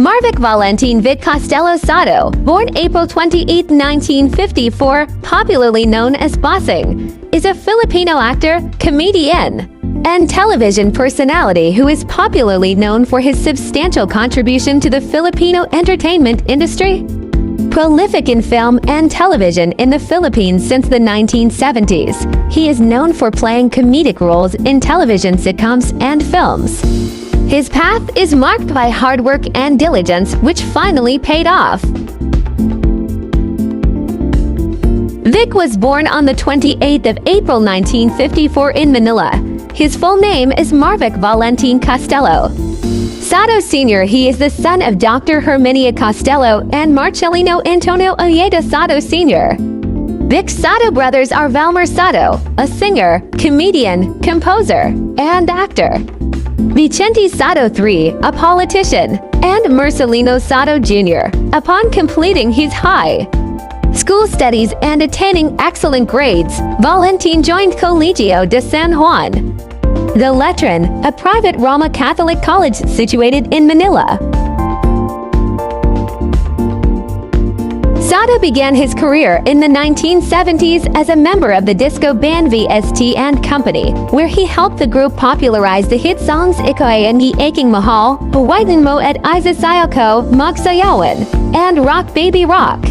Marvic Valentin Vic Sotto, born April 28, 1954, popularly known as Bossing, is a Filipino actor, comedian, and television personality who is popularly known for his substantial contribution to the Filipino entertainment industry. Prolific in film and television in the Philippines since the 1970s, he is known for playing comedic roles in television sitcoms and films. His path is marked by hard work and diligence, which finally paid off. Vic was born on the 28th of April 1954 in Manila. His full name is Marvic Valentin Costello Sotto Sr. He is the son of Dr. Herminia Costello and Marcelino Antonio Ojeda Sotto Sr. Vic Sotto brothers are Valmer Sotto, a singer, comedian, composer, and actor; Vicente Sotto III, a politician; and Marcelino Sotto Jr. Upon completing his high school studies and attaining excellent grades, Valentin joined Colegio de San Juan de Letran, a private Roma Catholic college situated in Manila. Sotto began his career in the 1970s as a member of the disco band VST and Company, where he helped the group popularize the hit songs Ikaw Ay Aking Mahal, Huwaitin Mo at Isasayaw Ko, Magsayawan, and Rock Baby Rock.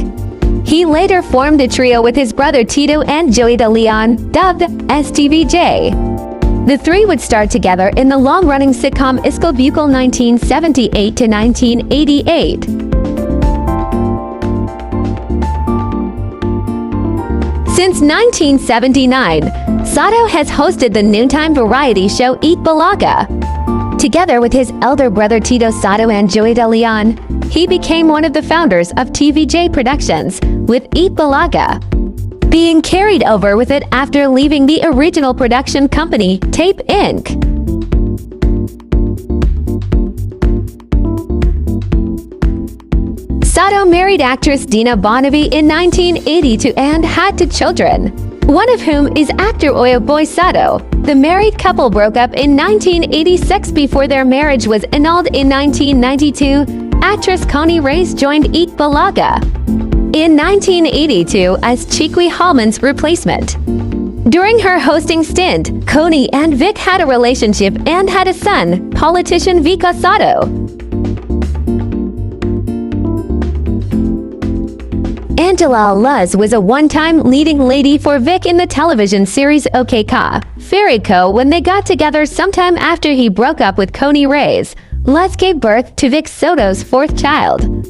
He later formed a trio with his brother Tito and Joey De Leon, dubbed STVJ. The three would star together in the long-running sitcom Escapades 1978 to 1988. Since 1979, Sotto has hosted the noontime variety show Eat Bulaga. Together with his elder brother Tito Sotto and Joey De Leon, he became one of the founders of TVJ Productions, with Eat Bulaga being carried over with it after leaving the original production company, Tape Inc. Sotto married actress Dina Bonavi in 1982 and had two children, one of whom is actor Oyo Boy Sotto. The married couple broke up in 1986 before their marriage was annulled in 1992. Actress Connie Reyes joined Eat Bulaga in 1982 as Chiqui Hallman's replacement. During her hosting stint, Connie and Vic had a relationship and had a son, politician Vic Sotto. Angela Luz was a one-time leading lady for Vic in the television series OK Ka, Farid Ko. When they got together sometime after he broke up with Connie Reyes, Luz gave birth to Vic Sotto's fourth child.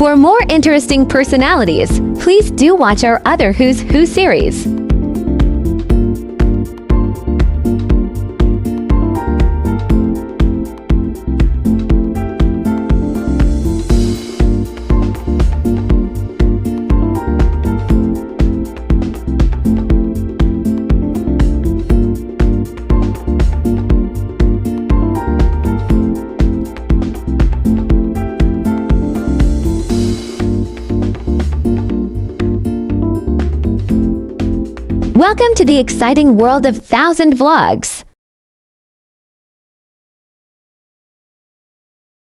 For more interesting personalities, please do watch our other Who's Who series. Welcome to the exciting world of 1000 Vlogs.